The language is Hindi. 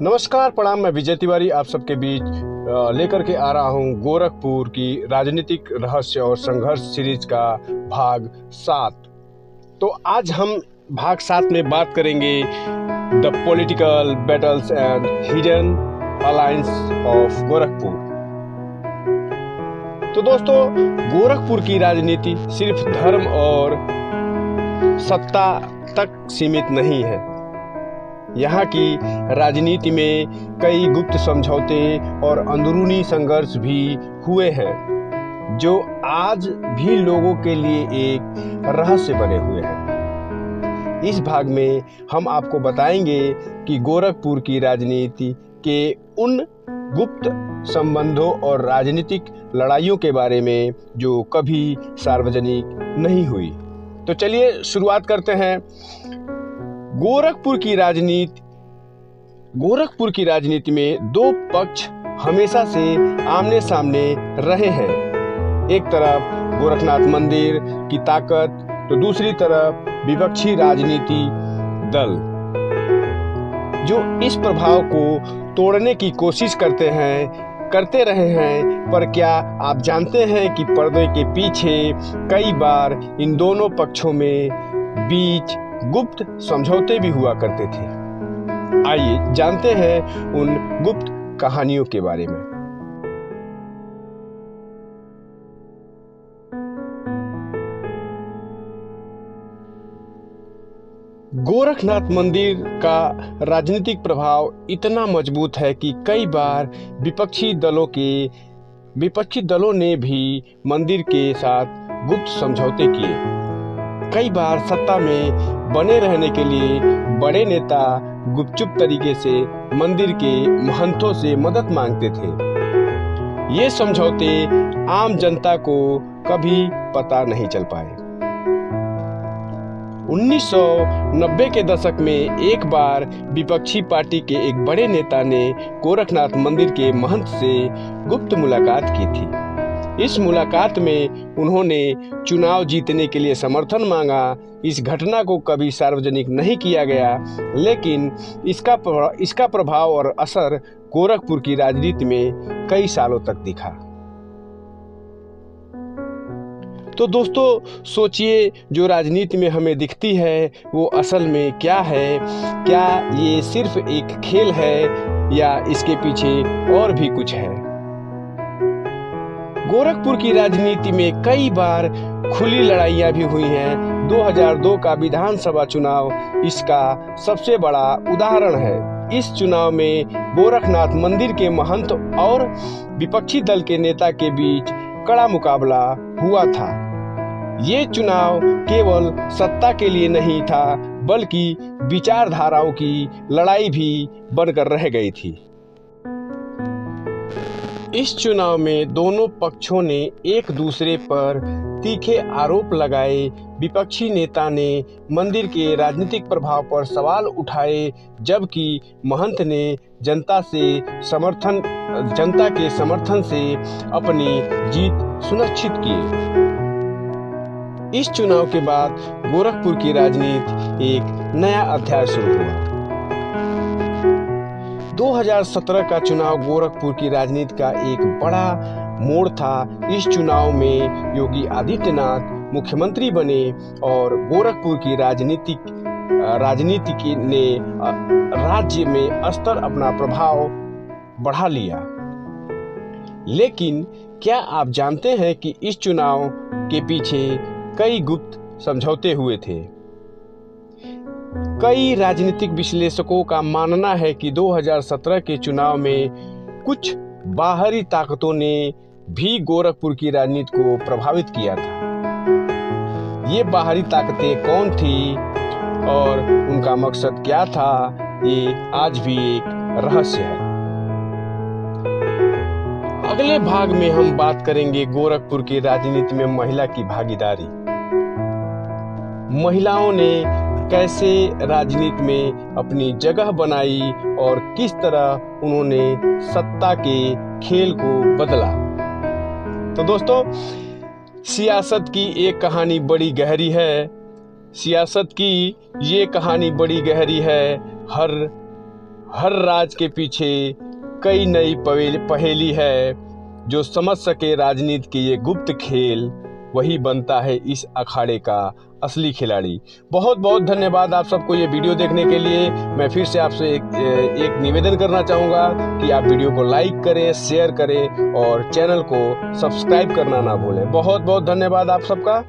नमस्कार, प्रणाम। मैं विजय तिवारी आप सबके बीच लेकर के आ रहा हूं गोरखपुर की राजनीतिक रहस्य और संघर्ष सीरीज का भाग 7। तो आज हम भाग 7 में बात करेंगे the political battles and hidden alliance of Gorakhpur. तो दोस्तों, गोरखपुर की राजनीति सिर्फ धर्म और सत्ता तक सीमित नहीं है। यहाँ की राजनीति में कई गुप्त समझौते और अंदरूनी संघर्ष भी हुए हैं, जो आज भी लोगों के लिए एक रहस्य बने हुए हैं। इस भाग में हम आपको बताएंगे कि गोरखपुर की राजनीति के उन गुप्त संबंधों और राजनीतिक लड़ाइयों के बारे में जो कभी सार्वजनिक नहीं हुई। तो चलिए शुरुआत करते हैं। गोरखपुर की राजनीति में दो पक्ष हमेशा से आमने सामने रहे हैं। एक तरफ गोरखनाथ मंदिर की ताकत, तो दूसरी तरफ विपक्षी राजनीति दल, जो इस प्रभाव को तोड़ने की कोशिश करते रहे हैं। पर क्या आप जानते हैं कि पर्दे के पीछे कई बार इन दोनों पक्षों में बीच गुप्त समझौते भी हुआ करते थे। आइए जानते हैं उन गुप्त कहानियों के बारे में। गोरखनाथ मंदिर का राजनीतिक प्रभाव इतना मजबूत है कि कई बार विपक्षी दलों ने भी मंदिर के साथ गुप्त समझौते किए। कई बार सत्ता में बने रहने के लिए बड़े नेता गुपचुप तरीके से मंदिर के महंतों से मदद मांगते थे। ये समझौते आम जनता को कभी पता नहीं चल पाए। 1990 के दशक में एक बार विपक्षी पार्टी के एक बड़े नेता ने गोरखनाथ मंदिर के महंत से गुप्त मुलाकात की थी। इस मुलाकात में उन्होंने चुनाव जीतने के लिए समर्थन मांगा। इस घटना को कभी सार्वजनिक नहीं किया गया, लेकिन इसका प्रभाव और असर गोरखपुर की राजनीति में कई सालों तक दिखा। तो दोस्तों, सोचिए, जो राजनीति में हमें दिखती है वो असल में क्या है? क्या ये सिर्फ एक खेल है या इसके पीछे और भी कुछ है? गोरखपुर की राजनीति में कई बार खुली लड़ाइयां भी हुई हैं। 2002 का विधानसभा चुनाव इसका सबसे बड़ा उदाहरण है। इस चुनाव में गोरखनाथ मंदिर के महंत और विपक्षी दल के नेता के बीच कड़ा मुकाबला हुआ था। ये चुनाव केवल सत्ता के लिए नहीं था, बल्कि विचारधाराओं की लड़ाई भी बनकर रह गई थी। इस चुनाव में दोनों पक्षों ने एक दूसरे पर तीखे आरोप लगाए। विपक्षी नेता ने मंदिर के राजनीतिक प्रभाव पर सवाल उठाए, जबकि महंत ने जनता के समर्थन से अपनी जीत सुनिश्चित की। इस चुनाव के बाद गोरखपुर की राजनीति एक नया अध्याय शुरू हुआ। 2017 का चुनाव गोरखपुर की राजनीति का एक बड़ा मोड़ था। इस चुनाव में योगी आदित्यनाथ मुख्यमंत्री बने और गोरखपुर की राजनीति ने राज्य में स्तर अपना प्रभाव बढ़ा लिया। लेकिन क्या आप जानते हैं कि इस चुनाव के पीछे कई गुप्त समझौते हुए थे? कई राजनीतिक विश्लेषकों का मानना है कि 2017 के चुनाव में कुछ बाहरी ताकतों ने भी गोरखपुर की राजनीति को प्रभावित किया था। ये बाहरी ताकतें कौन थी और उनका मकसद क्या था, ये आज भी एक रहस्य है। अगले भाग में हम बात करेंगे गोरखपुर की राजनीति में महिला की भागीदारी। महिलाओं ने कैसे राजनीति में अपनी जगह बनाई और किस तरह उन्होंने सत्ता के खेल को बदला। तो दोस्तों, सियासत की एक कहानी बड़ी गहरी है। हर राज के पीछे कई नई पहेली है। जो समझ सके राजनीति के ये गुप्त खेल, वही बनता है इस अखाड़े का असली खिलाड़ी। बहुत बहुत धन्यवाद आप सबको ये वीडियो देखने के लिए। मैं फिर से आपसे एक निवेदन करना चाहूँगा कि आप वीडियो को लाइक करें, शेयर करें और चैनल को सब्सक्राइब करना ना भूलें। बहुत बहुत धन्यवाद आप सबका।